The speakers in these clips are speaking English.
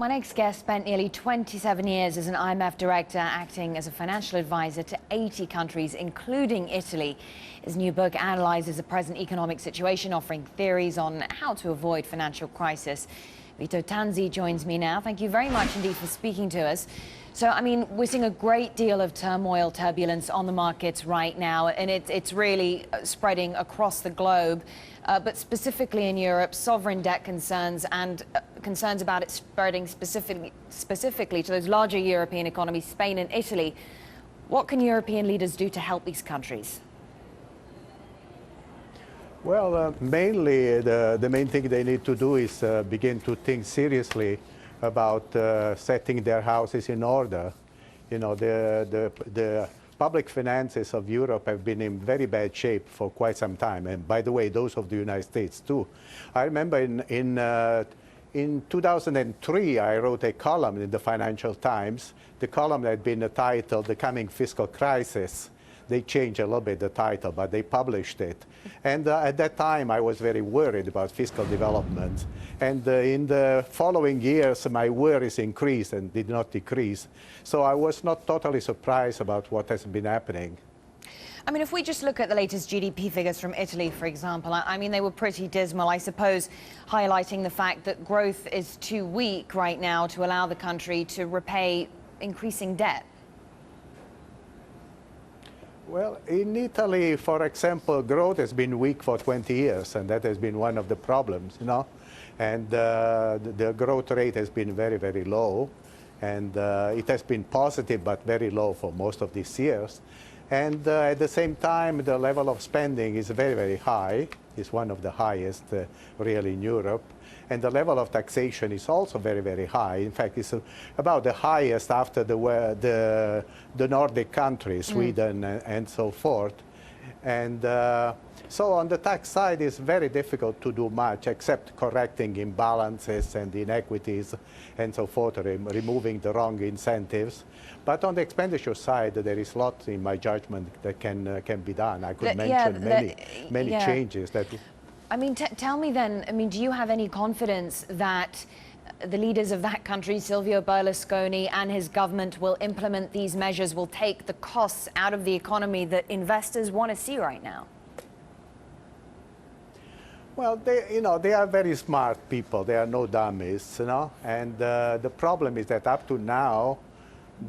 My next guest spent nearly 27 years as an IMF director, acting as a financial advisor to 80 countries, including Italy. His new book analyzes the present economic situation, offering theories on how to avoid financial crisis. Vito Tanzi joins me now. Thank you very much indeed for speaking to us. So, I mean, we're seeing a great deal of turmoil, turbulence on the markets right now, and it's really spreading across the globe. But specifically in Europe, sovereign debt concerns and concerns about it spreading specifically to those larger European economies, Spain and Italy. What can European leaders do to help these countries? Well, mainly the main thing they need to do is begin to think seriously about setting their houses in order. You know, the public finances of Europe have been in very bad shape for quite some time. And by the way, those of the United States too. I remember in 2003, I wrote a column in the Financial Times. The column had been titled "The Coming Fiscal Crisis." They changed a little bit the title, but they published it. And at that time, I was very worried about fiscal development. And in the following years, my worries increased and did not decrease. So I was not totally surprised about what has been happening. I mean, if we just look at the latest GDP figures from Italy, for example, I mean, they were pretty dismal, I suppose, highlighting the fact that growth is too weak right now to allow the country to repay increasing debt. Well, in Italy, for example, growth has been weak for 20 years, and that has been one of the problems, you know. And the growth rate has been very, very low. And it has been positive, but very low for most of these years. And at the same time, the level of spending is very, very high. It's one of the highest, really, in Europe. And the level of taxation is also very, very high. In fact, it's about the highest after the Nordic countries, Sweden and so forth. And so on the tax side, it's very difficult to do much except correcting imbalances and inequities and so forth, removing the wrong incentives. But on the expenditure side, there is lots, in my judgment, that can be done. I could mention many changes that. I mean, tell me then, I mean, do you have any confidence that the leaders of that country, Silvio Berlusconi and his government, will implement these measures, will take the costs out of the economy that investors want to see right now? Well, they are very smart people. They are no dummies, you know. And the problem is that up to now,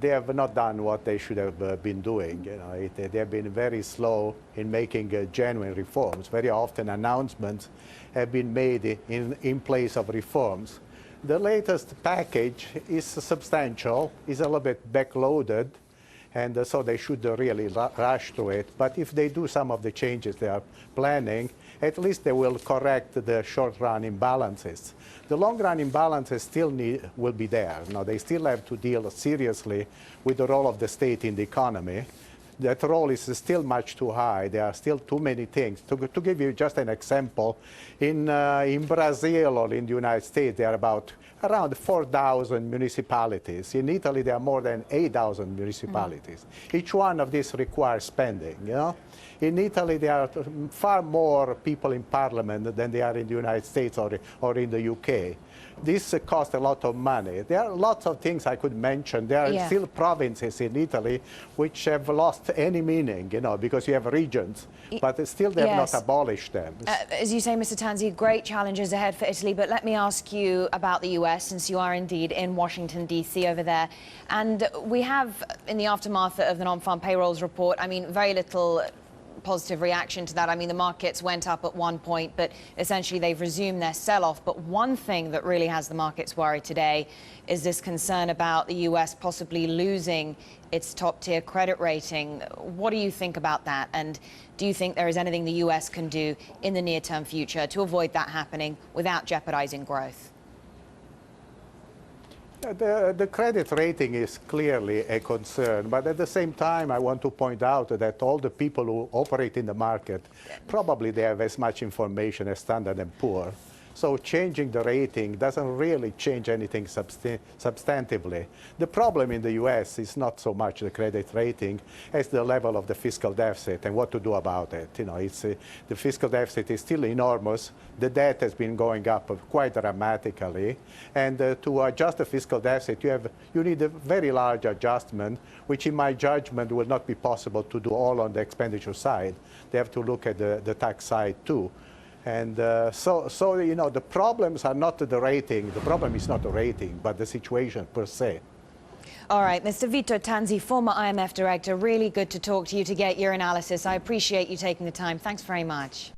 they have not done what they should have been doing. You know, they have been very slow in making genuine reforms. Very often announcements have been made in place of reforms. The latest package is substantial, is a little bit backloaded, and so they should really rush through it. But if they do some of the changes they are planning, at least they will correct the short-run imbalances. The long-run imbalances still will be there. Now, they still have to deal seriously with the role of the state in the economy. That role is still much too high. There are still too many things. To give you just an example, in Brazil or in the United States, there are around 4,000 municipalities. In Italy, there are more than 8,000 municipalities. Each one of these requires spending, you know? In Italy, there are far more people in parliament than there are in the United States or in the UK. This costs a lot of money. There are lots of things I could mention. There are still provinces in Italy which have lost any meaning, you know, because you have regions, but still they have not abolished them. As you say, Mr. Tanzi, great challenges ahead for Italy, but let me ask you about the US, since you are indeed in Washington, D.C. over there. And we have, in the aftermath of the non-farm payrolls report, I mean, very little positive reaction to that. I mean, the markets went up at one point, but essentially they've resumed their sell-off. But one thing that really has the markets worried today is this concern about the US possibly losing its top-tier credit rating. What do you think about that? And do you think there is anything the US can do in the near-term future to avoid that happening without jeopardizing growth? The credit rating is clearly a concern, but at the same time, I want to point out that all the people who operate in the market, probably they have as much information as Standard & Poor's. So changing the rating doesn't really change anything substantively. The problem in the US is not so much the credit rating as the level of the fiscal deficit and what to do about it. You know, the fiscal deficit is still enormous. The debt has been going up quite dramatically. And to adjust the fiscal deficit, you need a very large adjustment, which in my judgment will not be possible to do all on the expenditure side. They have to look at the tax side too. And so, you know, the problems are not the rating. The problem is not the rating, but the situation per se. All right, Mr. Vito Tanzi, former IMF director, really good to talk to you to get your analysis. I appreciate you taking the time. Thanks very much.